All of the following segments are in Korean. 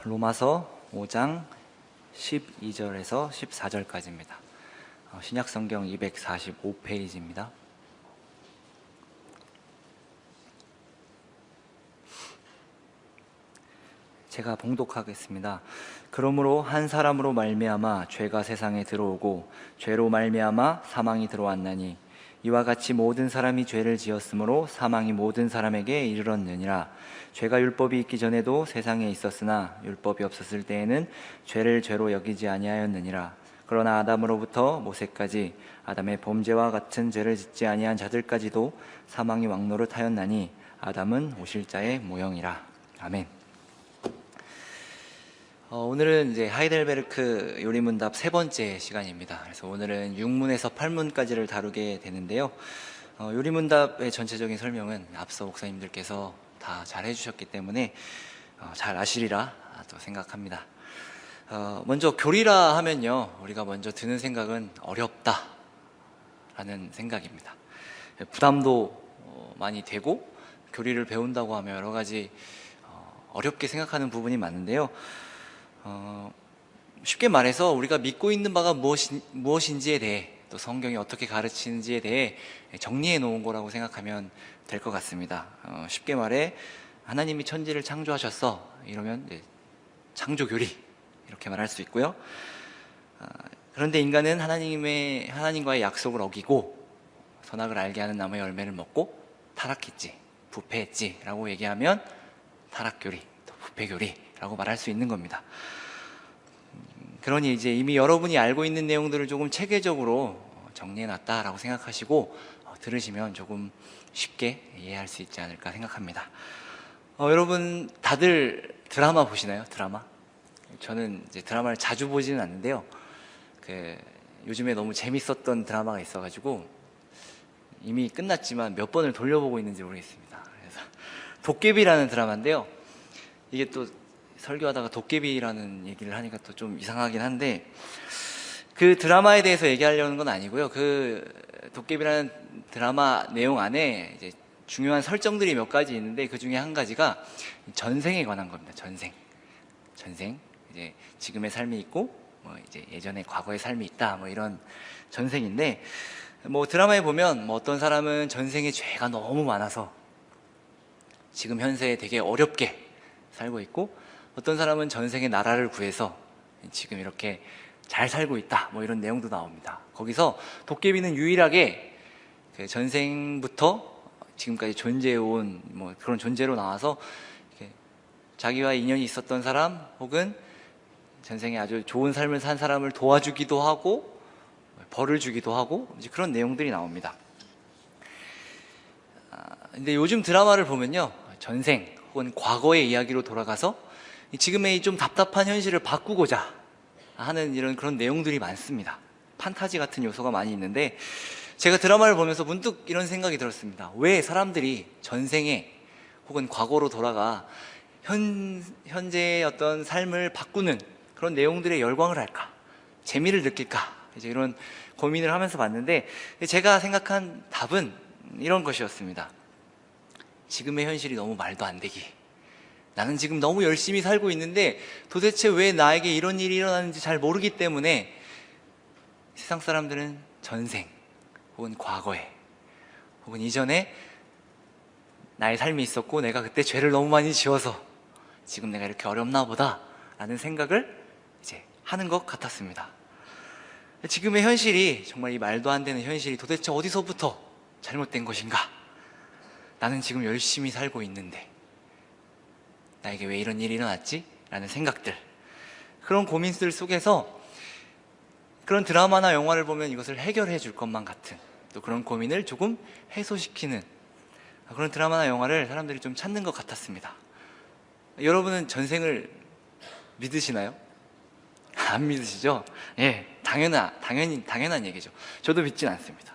로마서 5장 12절에서 14절까지입니다. 신약성경 245페이지입니다. 제가 봉독하겠습니다. 그러므로 한 사람으로 말미암아 죄가 세상에 들어오고 죄로 말미암아 사망이 들어왔나니 이와 같이 모든 사람이 죄를 지었으므로 사망이 모든 사람에게 이르렀느니라. 죄가 율법이 있기 전에도 세상에 있었으나 율법이 없었을 때에는 죄를 죄로 여기지 아니하였느니라. 그러나 아담으로부터 모세까지 아담의 범죄와 같은 죄를 짓지 아니한 자들까지도 사망이 왕노릇하였나니 아담은 오실 자의 모형이라. 아멘. 오늘은 이제 하이델베르크 요리문답 세 번째 시간입니다. 그래서 오늘은 6문에서 8문까지를 다루게 되는데요. 요리문답의 전체적인 설명은 앞서 목사님들께서 다 잘 해주셨기 때문에 잘 아시리라 또 생각합니다. 먼저 교리라 하면요, 우리가 먼저 드는 생각은 어렵다 라는 생각입니다. 부담도 많이 되고, 교리를 배운다고 하면 여러 가지 어렵게 생각하는 부분이 많은데요. 쉽게 말해서 우리가 믿고 있는 바가 무엇인지에 대해, 또 성경이 어떻게 가르치는지에 대해 정리해 놓은 거라고 생각하면 될 것 같습니다. 쉽게 말해 하나님이 천지를 창조하셨어, 이러면 창조교리 이렇게 말할 수 있고요. 그런데 인간은 하나님과의 약속을 어기고 선악을 알게 하는 나무의 열매를 먹고 타락했지, 부패했지 라고 얘기하면 타락교리, 또 부패교리라고 말할 수 있는 겁니다. 그러니 이제 이미 여러분이 알고 있는 내용들을 조금 체계적으로 정리해놨다라고 생각하시고 들으시면 조금 쉽게 이해할 수 있지 않을까 생각합니다. 여러분 다들 드라마 보시나요? 드라마? 저는 이제 드라마를 자주 보지는 않는데요. 요즘에 너무 재밌었던 드라마가 있어가지고 이미 끝났지만 몇 번을 돌려보고 있는지 모르겠습니다. 그래서 도깨비라는 드라마인데요. 이게 또 설교하다가 도깨비라는 얘기를 하니까 또 좀 이상하긴 한데, 그 드라마에 대해서 얘기하려는 건 아니고요. 그 도깨비라는 드라마 내용 안에 이제 중요한 설정들이 몇 가지 있는데, 그 중에 한 가지가 전생에 관한 겁니다. 전생. 이제 지금의 삶이 있고, 이제 예전에 과거의 삶이 있다, 이런 전생인데, 드라마에 보면 어떤 사람은 전생에 죄가 너무 많아서 지금 현세에 되게 어렵게 살고 있고, 어떤 사람은 전생에 나라를 구해서 지금 이렇게 잘 살고 있다, 이런 내용도 나옵니다. 거기서 도깨비는 유일하게 그 전생부터 지금까지 존재해온 그런 존재로 나와서 자기와 인연이 있었던 사람, 혹은 전생에 아주 좋은 삶을 산 사람을 도와주기도 하고 벌을 주기도 하고, 이제 그런 내용들이 나옵니다. 근데 요즘 드라마를 보면요, 전생 혹은 과거의 이야기로 돌아가서 지금의 좀 답답한 현실을 바꾸고자 하는 그런 내용들이 많습니다. 판타지 같은 요소가 많이 있는데, 제가 드라마를 보면서 문득 이런 생각이 들었습니다. 왜 사람들이 전생에 혹은 과거로 돌아가 현재의 어떤 삶을 바꾸는 그런 내용들에 열광을 할까? 재미를 느낄까? 이제 이런 고민을 하면서 봤는데, 제가 생각한 답은 이런 것이었습니다. 지금의 현실이 너무 말도 안 되기. 나는 지금 너무 열심히 살고 있는데 도대체 왜 나에게 이런 일이 일어나는지 잘 모르기 때문에 세상 사람들은 전생 혹은 과거에 혹은 이전에 나의 삶이 있었고 내가 그때 죄를 너무 많이 지어서 지금 내가 이렇게 어렵나 보다 라는 생각을 이제 하는 것 같았습니다. 지금의 현실이, 정말 이 말도 안 되는 현실이 도대체 어디서부터 잘못된 것인가? 나는 지금 열심히 살고 있는데 나에게 왜 이런 일이 일어났지? 라는 생각들, 그런 고민들 속에서 그런 드라마나 영화를 보면 이것을 해결해 줄 것만 같은, 또 그런 고민을 조금 해소시키는 그런 드라마나 영화를 사람들이 좀 찾는 것 같았습니다. 여러분은 전생을 믿으시나요? 안 믿으시죠? 예, 당연한 얘기죠. 저도 믿진 않습니다.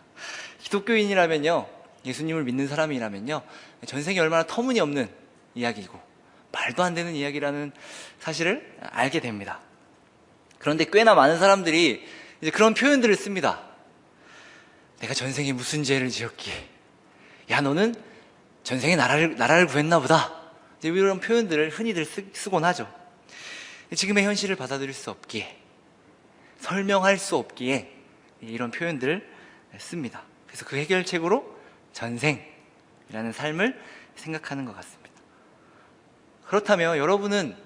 기독교인이라면요, 예수님을 믿는 사람이라면요, 전생이 얼마나 터무니없는 이야기고 말도 안 되는 이야기라는 사실을 알게 됩니다. 그런데 꽤나 많은 사람들이 이제 그런 표현들을 씁니다. 내가 전생에 무슨 죄를 지었기에, 야 너는 전생에 나라를 구했나 보다, 이런 표현들을 흔히들 쓰곤 하죠. 지금의 현실을 받아들일 수 없기에, 설명할 수 없기에 이런 표현들을 씁니다. 그래서 그 해결책으로 전생이라는 삶을 생각하는 것 같습니다. 그렇다면 여러분은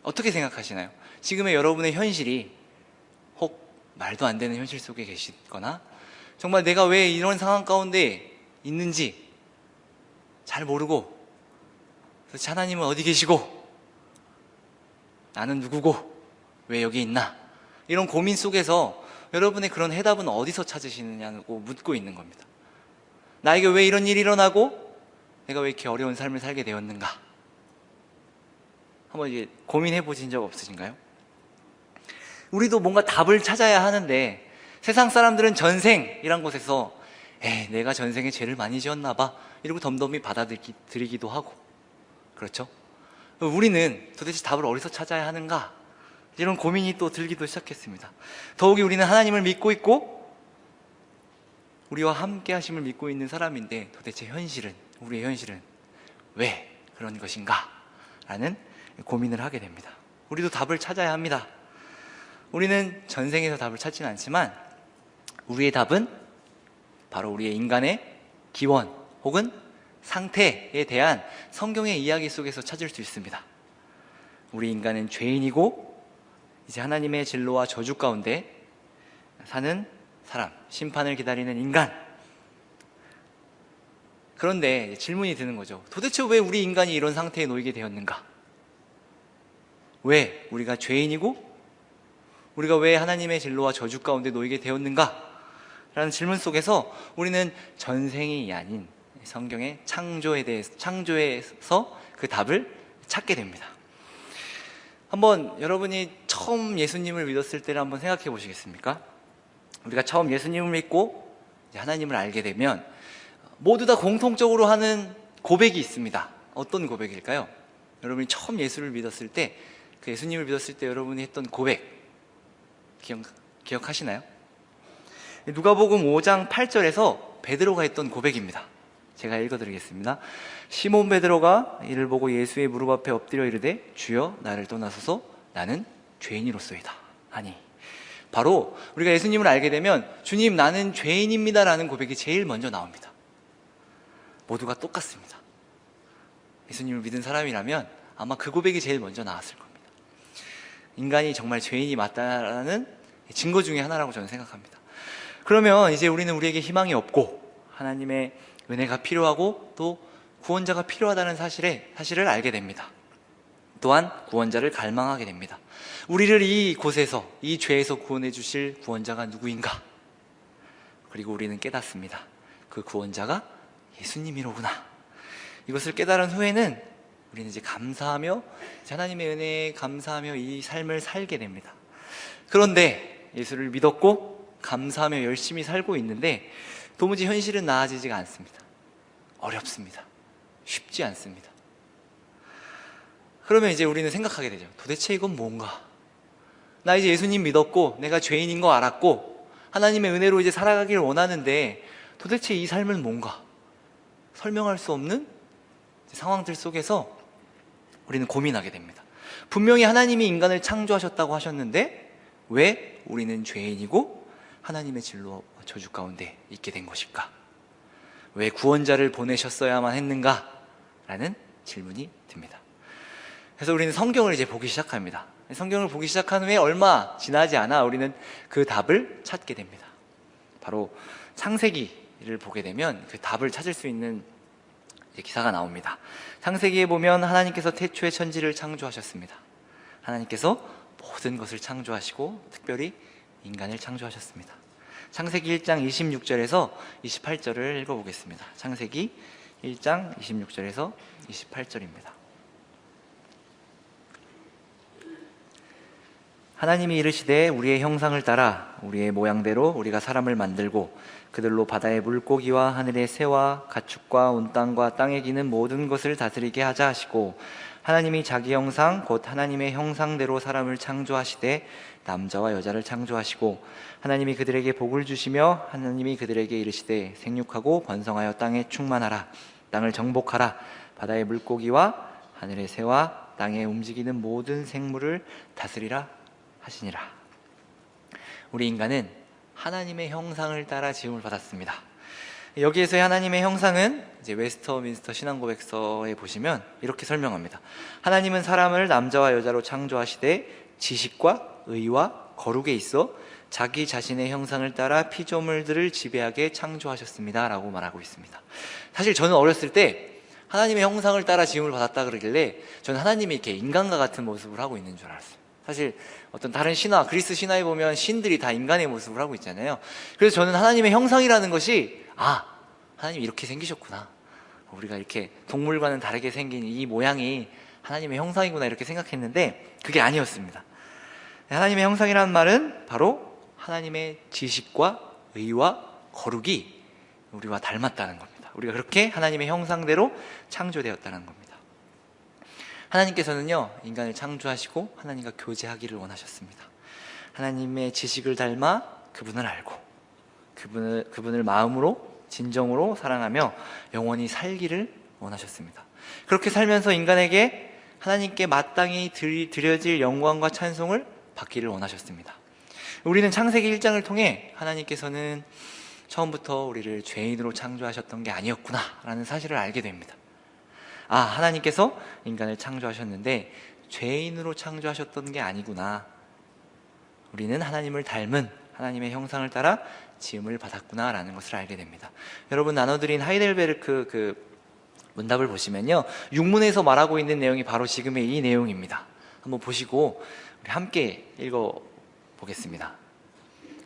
어떻게 생각하시나요? 지금의 여러분의 현실이 혹 말도 안 되는 현실 속에 계시거나 정말 내가 왜 이런 상황 가운데 있는지 잘 모르고, 도대체 하나님은 어디 계시고 나는 누구고 왜 여기 있나, 이런 고민 속에서 여러분의 그런 해답은 어디서 찾으시느냐고 묻고 있는 겁니다. 나에게 왜 이런 일이 일어나고 내가 왜 이렇게 어려운 삶을 살게 되었는가, 한번 이제 고민해 보신 적 없으신가요? 우리도 뭔가 답을 찾아야 하는데 세상 사람들은 전생이란 곳에서 내가 전생에 죄를 많이 지었나 봐 이러고 덤덤히 받아들이기도 하고, 그렇죠? 우리는 도대체 답을 어디서 찾아야 하는가, 이런 고민이 또 들기도 시작했습니다. 더욱이 우리는 하나님을 믿고 있고 우리와 함께 하심을 믿고 있는 사람인데 도대체 우리의 현실은 왜 그런 것인가 라는 고민을 하게 됩니다. 우리도 답을 찾아야 합니다. 우리는 전생에서 답을 찾지는 않지만 우리의 답은 바로 우리의 인간의 기원 혹은 상태에 대한 성경의 이야기 속에서 찾을 수 있습니다. 우리 인간은 죄인이고 이제 하나님의 진노와 저주 가운데 사는 사람, 심판을 기다리는 인간. 그런데 질문이 드는 거죠. 도대체 왜 우리 인간이 이런 상태에 놓이게 되었는가? 왜 우리가 죄인이고 우리가 왜 하나님의 진노와 저주 가운데 놓이게 되었는가? 라는 질문 속에서 우리는 전생이 아닌 성경의 창조에서 그 답을 찾게 됩니다. 한번 여러분이 처음 예수님을 믿었을 때를 한번 생각해 보시겠습니까? 우리가 처음 예수님을 믿고 하나님을 알게 되면 모두 다 공통적으로 하는 고백이 있습니다. 어떤 고백일까요? 여러분이 처음 예수를 믿었을 때, 그 예수님을 믿었을 때 여러분이 했던 고백 기억하시나요? 누가복음 5장 8절에서 베드로가 했던 고백입니다. 제가 읽어드리겠습니다. 시몬 베드로가 이를 보고 예수의 무릎 앞에 엎드려 이르되 주여 나를 떠나소서 나는 죄인이로소이다 하니, 바로 우리가 예수님을 알게 되면 주님 나는 죄인입니다 라는 고백이 제일 먼저 나옵니다. 모두가 똑같습니다. 예수님을 믿은 사람이라면 아마 그 고백이 제일 먼저 나왔을 겁니다. 인간이 정말 죄인이 맞다라는 증거 중에 하나라고 저는 생각합니다. 그러면 이제 우리에게 희망이 없고 하나님의 은혜가 필요하고 또 구원자가 필요하다는 사실을 알게 됩니다. 또한 구원자를 갈망하게 됩니다. 우리를 이곳에서, 이 죄에서 구원해 주실 구원자가 누구인가? 그리고 우리는 깨닫습니다. 그 구원자가 예수님이로구나. 이것을 깨달은 후에는 우리는 이제 감사하며 하나님의 은혜에 감사하며 이 삶을 살게 됩니다. 그런데 예수를 믿었고 감사하며 열심히 살고 있는데 도무지 현실은 나아지지가 않습니다. 어렵습니다. 쉽지 않습니다. 그러면 이제 우리는 생각하게 되죠. 도대체 이건 뭔가? 나 이제 예수님 믿었고 내가 죄인인 거 알았고 하나님의 은혜로 이제 살아가길 원하는데 도대체 이 삶은 뭔가? 설명할 수 없는 상황들 속에서 우리는 고민하게 됩니다. 분명히 하나님이 인간을 창조하셨다고 하셨는데 왜 우리는 죄인이고 하나님의 진노와 저주 가운데 있게 된 것일까? 왜 구원자를 보내셨어야만 했는가? 라는 질문이 듭니다. 그래서 우리는 성경을 이제 보기 시작합니다. 성경을 보기 시작한 후에 얼마 지나지 않아 우리는 그 답을 찾게 됩니다. 바로 창세기를 보게 되면 그 답을 찾을 수 있는 기사가 나옵니다. 창세기에 보면 하나님께서 태초에 천지를 창조하셨습니다. 하나님께서 모든 것을 창조하시고 특별히 인간을 창조하셨습니다. 창세기 1장 26절에서 28절을 읽어보겠습니다. 창세기 1장 26절에서 28절입니다. 하나님이 이르시되 우리의 형상을 따라 우리의 모양대로 우리가 사람을 만들고 그들로 바다의 물고기와 하늘의 새와 가축과 온 땅과 땅에 기는 모든 것을 다스리게 하자 하시고, 하나님이 자기 형상 곧 하나님의 형상대로 사람을 창조하시되 남자와 여자를 창조하시고, 하나님이 그들에게 복을 주시며 하나님이 그들에게 이르시되 생육하고 번성하여 땅에 충만하라. 땅을 정복하라. 바다의 물고기와 하늘의 새와 땅에 움직이는 모든 생물을 다스리라 하시니라. 우리 인간은 하나님의 형상을 따라 지음을 받았습니다. 여기에서의 하나님의 형상은 이제 웨스터민스터 신앙고백서에 보시면 이렇게 설명합니다. 하나님은 사람을 남자와 여자로 창조하시되 지식과 의와 거룩에 있어 자기 자신의 형상을 따라 피조물들을 지배하게 창조하셨습니다 라고 말하고 있습니다. 사실 저는 어렸을 때 하나님의 형상을 따라 지음을 받았다 그러길래 저는 하나님이 이렇게 인간과 같은 모습을 하고 있는 줄 알았어요. 사실 어떤 다른 신화, 그리스 신화에 보면 신들이 다 인간의 모습을 하고 있잖아요. 그래서 저는 하나님의 형상이라는 것이 하나님이 이렇게 생기셨구나, 우리가 이렇게 동물과는 다르게 생긴 이 모양이 하나님의 형상이구나 이렇게 생각했는데 그게 아니었습니다. 하나님의 형상이라는 말은 바로 하나님의 지식과 의와 거룩이 우리와 닮았다는 겁니다. 우리가 그렇게 하나님의 형상대로 창조되었다는 겁니다. 하나님께서는요, 인간을 창조하시고 하나님과 교제하기를 원하셨습니다. 하나님의 지식을 닮아 그분을 알고 그분을 마음으로 진정으로 사랑하며 영원히 살기를 원하셨습니다. 그렇게 살면서 인간에게 하나님께 마땅히 드려질 영광과 찬송을 받기를 원하셨습니다. 우리는 창세기 1장을 통해 하나님께서는 처음부터 우리를 죄인으로 창조하셨던 게 아니었구나 라는 사실을 알게 됩니다. 하나님께서 인간을 창조하셨는데 죄인으로 창조하셨던 게 아니구나, 우리는 하나님을 닮은 하나님의 형상을 따라 지음을 받았구나 라는 것을 알게 됩니다. 여러분, 나눠드린 하이델베르크 그 문답을 보시면요, 육문에서 말하고 있는 내용이 바로 지금의 이 내용입니다. 한번 보시고 우리 함께 읽어보겠습니다.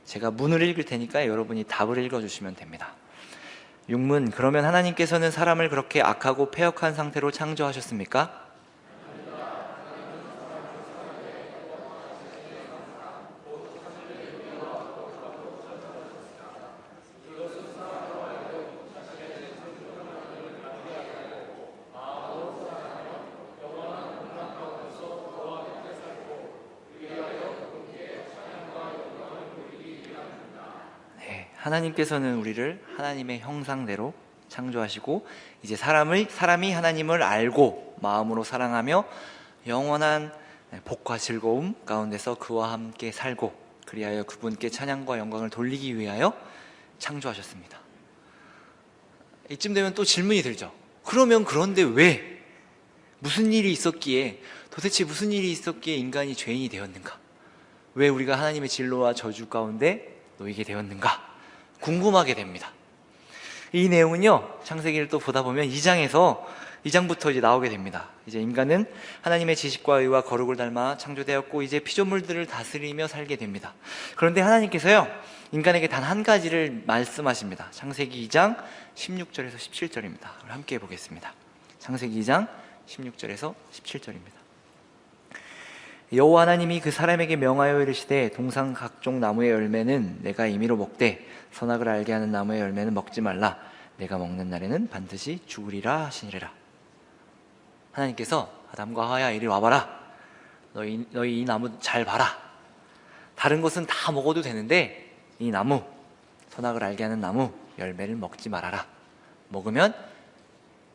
제가 문을 읽을 테니까 여러분이 답을 읽어주시면 됩니다. 육문, 그러면 하나님께서는 사람을 그렇게 악하고 패역한 상태로 창조하셨습니까? 하나님께서는 우리를 하나님의 형상대로 창조하시고 이제 사람이 하나님을 알고 마음으로 사랑하며 영원한 복과 즐거움 가운데서 그와 함께 살고 그리하여 그분께 찬양과 영광을 돌리기 위하여 창조하셨습니다. 이쯤 되면 또 질문이 들죠. 그런데 왜? 무슨 일이 있었기에, 도대체 무슨 일이 있었기에 인간이 죄인이 되었는가? 왜 우리가 하나님의 진노와 저주 가운데 놓이게 되었는가? 궁금하게 됩니다. 이 내용은요, 창세기를 또 보다 보면 2장부터 이제 나오게 됩니다. 이제 인간은 하나님의 지식과 의와 거룩을 닮아 창조되었고 이제 피조물들을 다스리며 살게 됩니다. 그런데 하나님께서요, 인간에게 단 한 가지를 말씀하십니다. 창세기 2장 16절에서 17절입니다. 함께 보겠습니다. 창세기 2장 16절에서 17절입니다. 여호와 하나님이 그 사람에게 명하여 이르시되 동상 각종 나무의 열매는 내가 임의로 먹되 선악을 알게 하는 나무의 열매는 먹지 말라. 내가 먹는 날에는 반드시 죽으리라 하시니라. 하나님께서 아담과 하와야 이리 와봐라. 너희 이 나무 잘 봐라. 다른 것은 다 먹어도 되는데 이 나무, 선악을 알게 하는 나무 열매를 먹지 말아라. 먹으면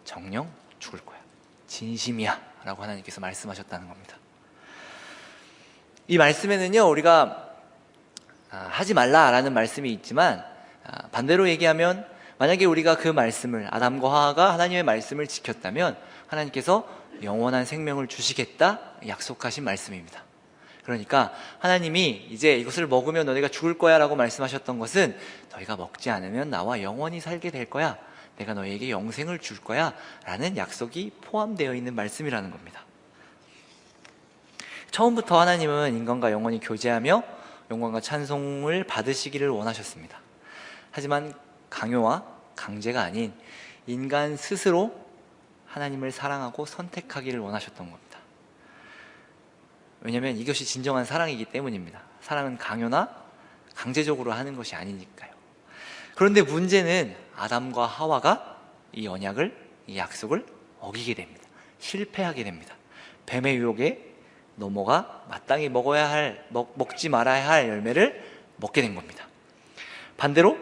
정령 죽을 거야. 진심이야 라고 하나님께서 말씀하셨다는 겁니다. 이 말씀에는요, 우리가 하지 말라라는 말씀이 있지만 반대로 얘기하면 만약에 우리가 그 말씀을, 아담과 하와가 하나님의 말씀을 지켰다면 하나님께서 영원한 생명을 주시겠다 약속하신 말씀입니다. 그러니까 하나님이 이제 이것을 먹으면 너희가 죽을 거야 라고 말씀하셨던 것은 너희가 먹지 않으면 나와 영원히 살게 될 거야, 내가 너희에게 영생을 줄 거야 라는 약속이 포함되어 있는 말씀이라는 겁니다. 처음부터 하나님은 인간과 영원히 교제하며 영광과 찬송을 받으시기를 원하셨습니다. 하지만 강요와 강제가 아닌 인간 스스로 하나님을 사랑하고 선택하기를 원하셨던 겁니다. 왜냐하면 이것이 진정한 사랑이기 때문입니다. 사랑은 강요나 강제적으로 하는 것이 아니니까요. 그런데 문제는 아담과 하와가 이 언약을, 이 약속을 어기게 됩니다. 실패하게 됩니다. 뱀의 유혹에 넘어가 마땅히 먹지 말아야 할 열매를 먹게 된 겁니다. 반대로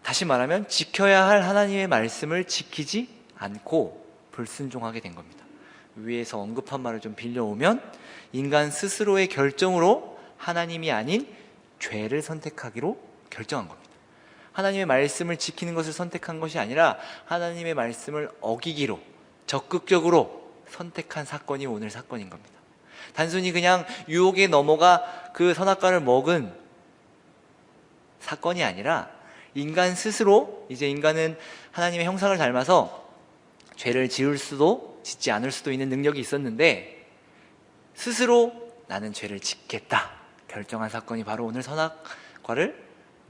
다시 말하면 지켜야 할 하나님의 말씀을 지키지 않고 불순종하게 된 겁니다. 위에서 언급한 말을 좀 빌려오면 인간 스스로의 결정으로 하나님이 아닌 죄를 선택하기로 결정한 겁니다. 하나님의 말씀을 지키는 것을 선택한 것이 아니라 하나님의 말씀을 어기기로 적극적으로 선택한 사건이 오늘 사건인 겁니다. 단순히 그냥 유혹에 넘어가 그 선악과를 먹은 사건이 아니라 인간 스스로, 이제 인간은 하나님의 형상을 닮아서 죄를 지을 수도 짓지 않을 수도 있는 능력이 있었는데 스스로 나는 죄를 짓겠다 결정한 사건이 바로 오늘 선악과를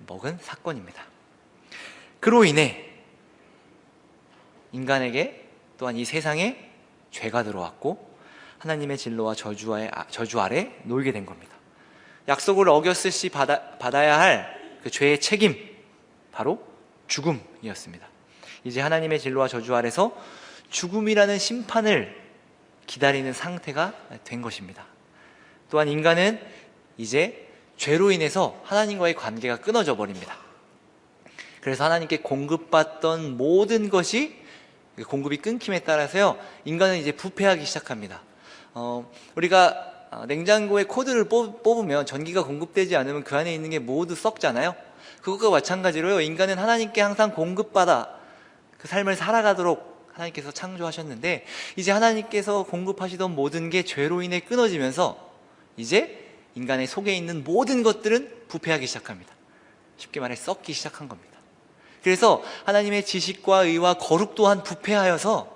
먹은 사건입니다. 그로 인해 인간에게 또한 이 세상에 죄가 들어왔고 하나님의 진노와 저주 아래 놓이게 된 겁니다. 약속을 어겼을 시 받아야 할 그 죄의 책임, 바로 죽음이었습니다. 이제 하나님의 진노와 저주 아래서 죽음이라는 심판을 기다리는 상태가 된 것입니다. 또한 인간은 이제 죄로 인해서 하나님과의 관계가 끊어져 버립니다. 그래서 하나님께 공급받던 모든 것이 공급이 끊김에 따라서요, 인간은 이제 부패하기 시작합니다. 우리가 냉장고에 코드를 뽑으면 전기가 공급되지 않으면 그 안에 있는 게 모두 썩잖아요. 그것과 마찬가지로요, 인간은 하나님께 항상 공급받아 그 삶을 살아가도록 하나님께서 창조하셨는데 이제 하나님께서 공급하시던 모든 게 죄로 인해 끊어지면서 이제 인간의 속에 있는 모든 것들은 부패하기 시작합니다. 쉽게 말해 썩기 시작한 겁니다. 그래서 하나님의 지식과 의와 거룩 또한 부패하여서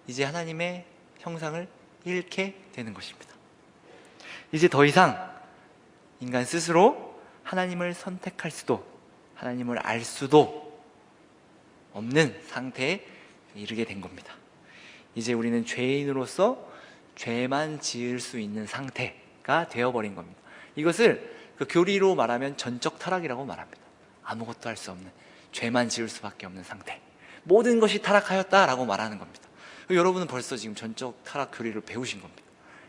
이제 하나님의 형상을 잃게 되는 것입니다. 이제 더 이상 인간 스스로 하나님을 선택할 수도 하나님을 알 수도 없는 상태에 이르게 된 겁니다. 이제 우리는 죄인으로서 죄만 지을 수 있는 상태가 되어버린 겁니다. 이것을 그 교리로 말하면 전적 타락이라고 말합니다. 아무것도 할 수 없는, 죄만 지을 수밖에 없는 상태, 모든 것이 타락하였다라고 말하는 겁니다. 여러분은 벌써 지금 전적 타락 교리를 배우신 겁니다.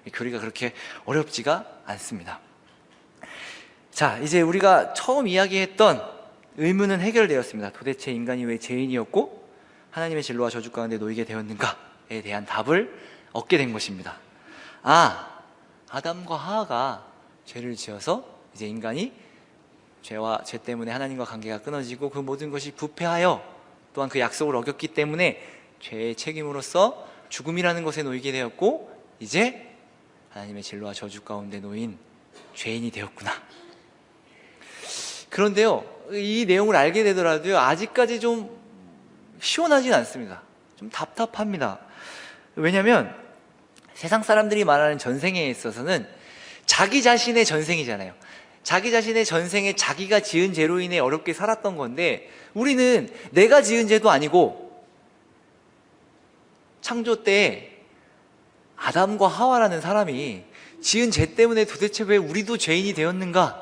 이 교리가 그렇게 어렵지가 않습니다. 자, 이제 우리가 처음 이야기했던 의문은 해결되었습니다. 도대체 인간이 왜 죄인이었고 하나님의 진노와 저주 가운데 놓이게 되었는가에 대한 답을 얻게 된 것입니다. 아담과 하와가 죄를 지어서 이제 인간이 죄 때문에 하나님과 관계가 끊어지고 그 모든 것이 부패하여 또한 그 약속을 어겼기 때문에 죄의 책임으로서 죽음이라는 것에 놓이게 되었고 이제 하나님의 진노와 저주 가운데 놓인 죄인이 되었구나. 그런데요, 이 내용을 알게 되더라도요, 아직까지 좀 시원하진 않습니다. 좀 답답합니다. 왜냐하면 세상 사람들이 말하는 전생에 있어서는 자기 자신의 전생이잖아요. 자기 자신의 전생에 자기가 지은 죄로 인해 어렵게 살았던 건데 우리는 내가 지은 죄도 아니고 창조 때 아담과 하와라는 사람이 지은 죄 때문에 도대체 왜 우리도 죄인이 되었는가에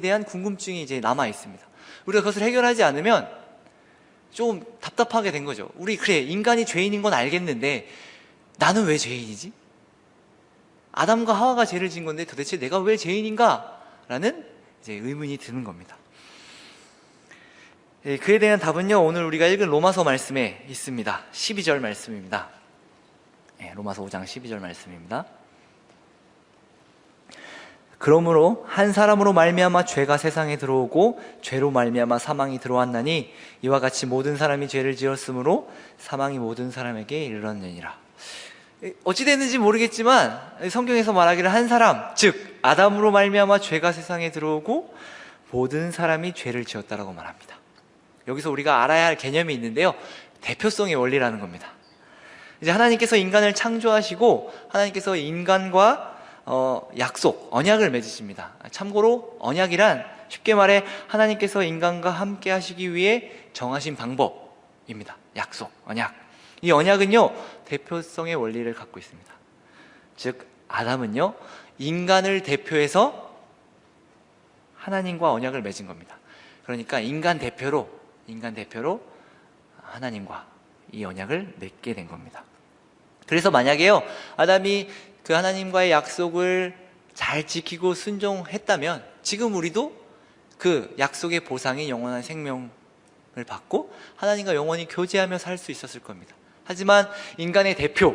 대한 궁금증이 이제 남아 있습니다. 우리가 그것을 해결하지 않으면 좀 답답하게 된 거죠. 그래, 인간이 죄인인 건 알겠는데 나는 왜 죄인이지? 아담과 하와가 죄를 지은 건데 도대체 내가 왜 죄인인가? 라는 이제 의문이 드는 겁니다. 그에 대한 답은요, 오늘 우리가 읽은 로마서 말씀에 있습니다. 12절 말씀입니다. 로마서 5장 12절 말씀입니다. 그러므로 한 사람으로 말미암아 죄가 세상에 들어오고 죄로 말미암아 사망이 들어왔나니 이와 같이 모든 사람이 죄를 지었으므로 사망이 모든 사람에게 이르렀느니라. 어찌 됐는지 모르겠지만 성경에서 말하기를 한 사람, 즉 아담으로 말미암아 죄가 세상에 들어오고 모든 사람이 죄를 지었다라고 말합니다. 여기서 우리가 알아야 할 개념이 있는데요, 대표성의 원리라는 겁니다. 이제 하나님께서 인간을 창조하시고 하나님께서 인간과 약속, 언약을 맺으십니다. 참고로 언약이란 쉽게 말해 하나님께서 인간과 함께 하시기 위해 정하신 방법입니다. 약속, 언약. 이 언약은요, 대표성의 원리를 갖고 있습니다. 즉 아담은요, 인간을 대표해서 하나님과 언약을 맺은 겁니다. 그러니까 인간 대표로 하나님과 이 언약을 맺게 된 겁니다. 그래서 만약에요, 아담이 그 하나님과의 약속을 잘 지키고 순종했다면 지금 우리도 그 약속의 보상인 영원한 생명을 받고 하나님과 영원히 교제하며 살 수 있었을 겁니다. 하지만 인간의 대표,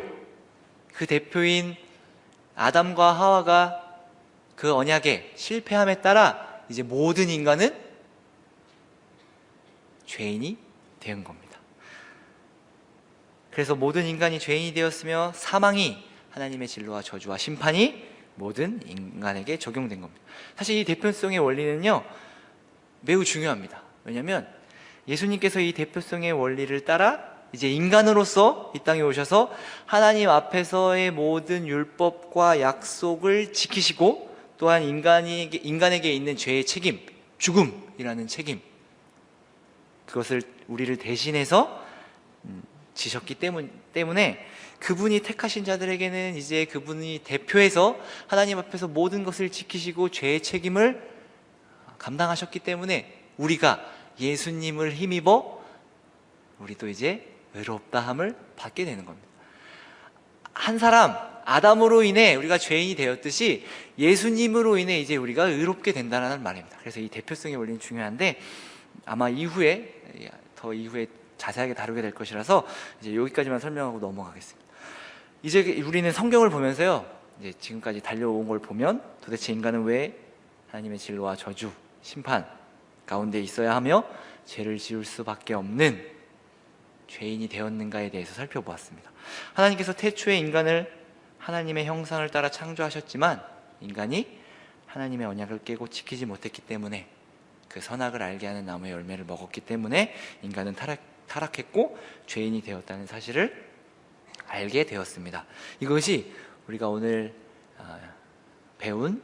그 대표인 아담과 하와가 그 언약에 실패함에 따라 이제 모든 인간은 죄인이 된 겁니다. 그래서 모든 인간이 죄인이 되었으며 사망이 하나님의 진로와 저주와 심판이 모든 인간에게 적용된 겁니다. 사실 이 대표성의 원리는요 매우 중요합니다. 왜냐하면 예수님께서 이 대표성의 원리를 따라 이제 인간으로서 이 땅에 오셔서 하나님 앞에서의 모든 율법과 약속을 지키시고 또한 인간에게 있는 죄의 책임, 죽음이라는 책임, 그것을 우리를 대신해서 지셨기 때문에 그분이 택하신 자들에게는 이제 그분이 대표해서 하나님 앞에서 모든 것을 지키시고 죄의 책임을 감당하셨기 때문에 우리가 예수님을 힘입어 우리도 이제 의롭다함을 받게 되는 겁니다. 한 사람 아담으로 인해 우리가 죄인이 되었듯이 예수님으로 인해 이제 우리가 의롭게 된다는 말입니다. 그래서 이 대표성의 원리는 중요한데 아마 더 이후에 자세하게 다루게 될 것이라서 이제 여기까지만 설명하고 넘어가겠습니다. 이제 우리는 성경을 보면서요 이제 지금까지 달려온 걸 보면 도대체 인간은 왜 하나님의 진로와 저주, 심판 가운데 있어야 하며 죄를 지을 수밖에 없는 죄인이 되었는가에 대해서 살펴보았습니다. 하나님께서 태초에 인간을 하나님의 형상을 따라 창조하셨지만 인간이 하나님의 언약을 깨고 지키지 못했기 때문에 그 선악을 알게 하는 나무의 열매를 먹었기 때문에 인간은 타락했고 죄인이 되었다는 사실을 알게 되었습니다. 이것이 우리가 오늘 배울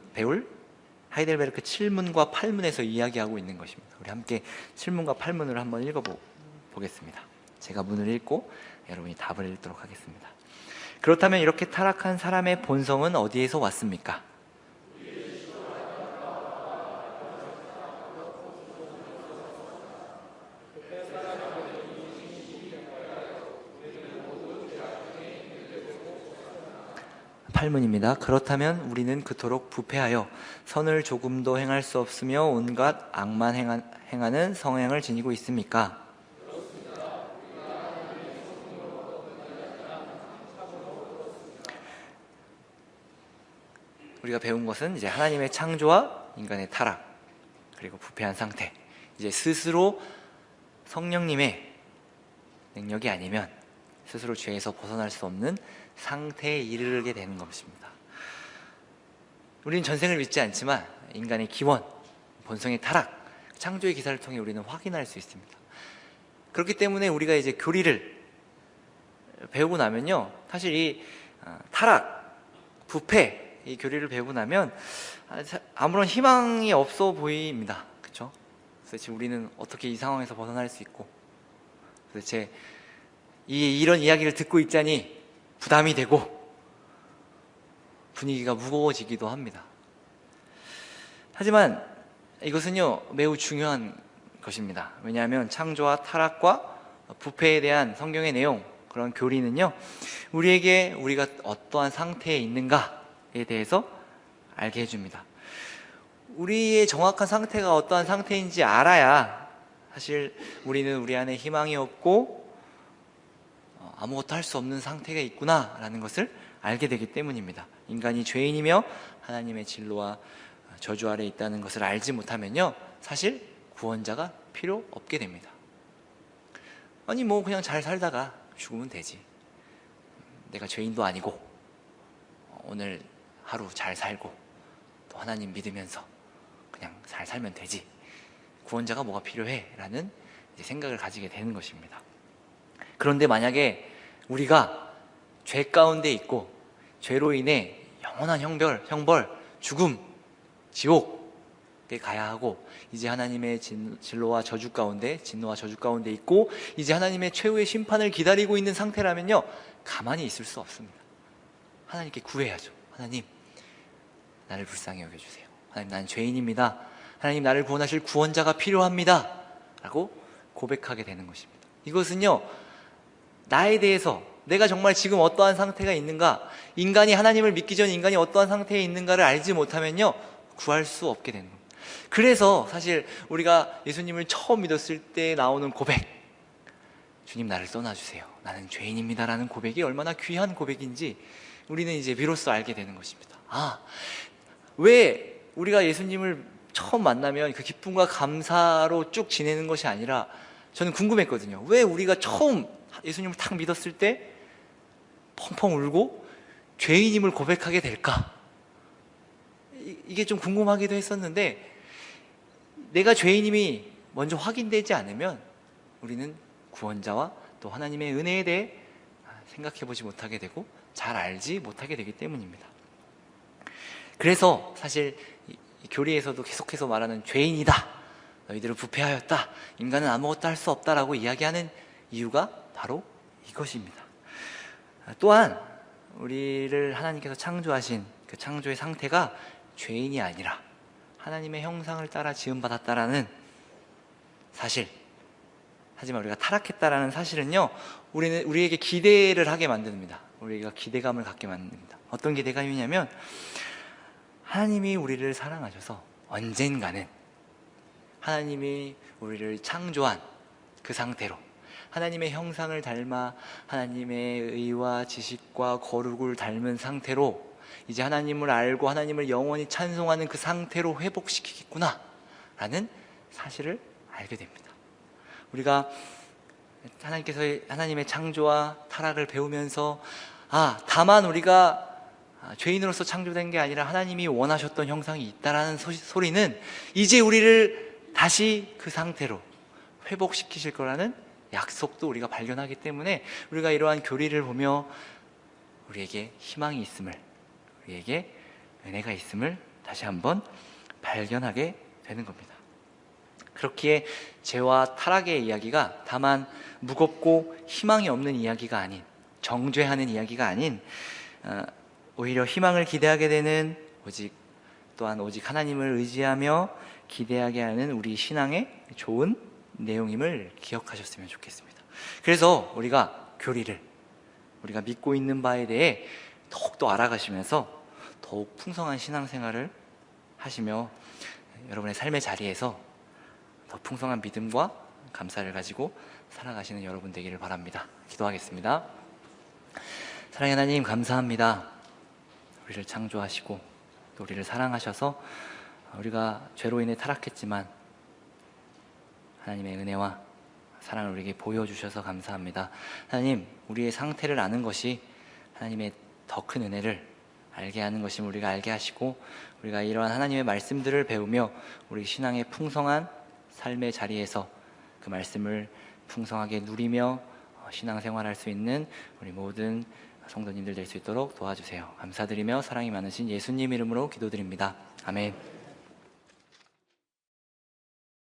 하이델베르크 7문과 8문에서 이야기하고 있는 것입니다. 우리 함께 7문과 8문을 한번 읽어보겠습니다. 제가 문을 읽고 여러분이 답을 읽도록 하겠습니다. 그렇다면 이렇게 타락한 사람의 본성은 어디에서 왔습니까? 팔문입니다. 그렇다면 우리는 그토록 부패하여 선을 조금도 행할 수 없으며 온갖 악만 행하는 성향을 지니고 있습니까? 우리가 배운 것은 이제 하나님의 창조와 인간의 타락 그리고 부패한 상태, 이제 스스로 성령님의 능력이 아니면 스스로 죄에서 벗어날 수 없는 상태에 이르게 되는 것입니다. 우리는 전생을 믿지 않지만 인간의 기원, 본성의 타락, 창조의 기사를 통해 우리는 확인할 수 있습니다. 그렇기 때문에 우리가 이제 교리를 배우고 나면요 사실 이 타락, 부패 이 교리를 배우고 나면 아무런 희망이 없어 보입니다. 그렇죠? 도대체 우리는 어떻게 이 상황에서 벗어날 수 있고 도대체 이런 이야기를 듣고 있자니 부담이 되고 분위기가 무거워지기도 합니다. 하지만 이것은요 매우 중요한 것입니다. 왜냐하면 창조와 타락과 부패에 대한 성경의 내용, 그런 교리는요 우리에게 우리가 어떠한 상태에 있는가에 대해서 알게 해줍니다. 우리의 정확한 상태가 어떠한 상태인지 알아야 사실 우리는 우리 안에 희망이 없고 아무것도 할 수 없는 상태가 있구나 라는 것을 알게 되기 때문입니다. 인간이 죄인이며 하나님의 진로와 저주 아래에 있다는 것을 알지 못하면요 사실 구원자가 필요 없게 됩니다. 아니 뭐 그냥 잘 살다가 죽으면 되지, 내가 죄인도 아니고 오늘 하루 잘 살고 또 하나님 믿으면서 그냥 잘 살면 되지, 구원자가 뭐가 필요해 라는 생각을 가지게 되는 것입니다. 그런데 만약에 우리가 죄 가운데 있고 죄로 인해 영원한 형벌, 죽음, 지옥에 가야 하고 이제 하나님의 진노와 저주 가운데 있고 이제 하나님의 최후의 심판을 기다리고 있는 상태라면요 가만히 있을 수 없습니다. 하나님께 구해야죠. 하나님, 나를 불쌍히 여겨주세요. 하나님, 나는 죄인입니다. 하나님, 나를 구원하실 구원자가 필요합니다 라고 고백하게 되는 것입니다. 이것은요 나에 대해서 내가 정말 지금 어떠한 상태가 있는가, 인간이 하나님을 믿기 전 인간이 어떠한 상태에 있는가를 알지 못하면요 구할 수 없게 되는 겁니다. 그래서 사실 우리가 예수님을 처음 믿었을 때 나오는 고백, 주님 나를 떠나주세요, 나는 죄인입니다라는 고백이 얼마나 귀한 고백인지 우리는 이제 비로소 알게 되는 것입니다. 왜 우리가 예수님을 처음 만나면 그 기쁨과 감사로 쭉 지내는 것이 아니라, 저는 궁금했거든요. 왜 우리가 처음 예수님을 탁 믿었을 때 펑펑 울고 죄인임을 고백하게 될까? 이게 좀 궁금하기도 했었는데, 내가 죄인임이 먼저 확인되지 않으면 우리는 구원자와 또 하나님의 은혜에 대해 생각해 보지 못하게 되고 잘 알지 못하게 되기 때문입니다. 그래서 사실 이 교리에서도 계속해서 말하는 죄인이다, 너희들은 부패하였다, 인간은 아무것도 할 수 없다라고 이야기하는 이유가 바로 이것입니다. 또한 우리를 하나님께서 창조하신 그 창조의 상태가 죄인이 아니라 하나님의 형상을 따라 지음받았다라는 사실, 하지만 우리가 타락했다라는 사실은요, 우리에게 기대를 하게 만듭니다. 우리가 기대감을 갖게 만듭니다. 어떤 기대감이냐면, 하나님이 우리를 사랑하셔서 언젠가는 하나님이 우리를 창조한 그 상태로 하나님의 형상을 닮아 하나님의 의와 지식과 거룩을 닮은 상태로 이제 하나님을 알고 하나님을 영원히 찬송하는 그 상태로 회복시키겠구나 라는 사실을 알게 됩니다. 우리가 하나님의 창조와 타락을 배우면서 다만 우리가 죄인으로서 창조된 게 아니라 하나님이 원하셨던 형상이 있다라는 소리는 이제 우리를 다시 그 상태로 회복시키실 거라는 약속도 우리가 발견하기 때문에, 우리가 이러한 교리를 보며 우리에게 희망이 있음을, 우리에게 은혜가 있음을 다시 한번 발견하게 되는 겁니다. 그렇기에 죄와 타락의 이야기가 다만 무겁고 희망이 없는 이야기가 아닌, 정죄하는 이야기가 아닌, 오히려 희망을 기대하게 되는, 또한 오직 하나님을 의지하며 기대하게 하는 우리 신앙의 좋은 내용임을 기억하셨으면 좋겠습니다. 그래서 우리가 교리를, 우리가 믿고 있는 바에 대해 더욱더 알아가시면서 더욱 풍성한 신앙생활을 하시며 여러분의 삶의 자리에서 더 풍성한 믿음과 감사를 가지고 살아가시는 여러분 되기를 바랍니다. 기도하겠습니다. 사랑의 하나님, 감사합니다. 우리를 창조하시고 또 우리를 사랑하셔서 우리가 죄로 인해 타락했지만 하나님의 은혜와 사랑을 우리에게 보여주셔서 감사합니다. 하나님, 우리의 상태를 아는 것이 하나님의 더 큰 은혜를 알게 하는 것임을 우리가 알게 하시고, 우리가 이러한 하나님의 말씀들을 배우며 우리 신앙의 풍성한 삶의 자리에서 그 말씀을 풍성하게 누리며 신앙생활할 수 있는 우리 모든 성도님들 될 수 있도록 도와주세요. 감사드리며 사랑이 많으신 예수님 이름으로 기도드립니다. 아멘.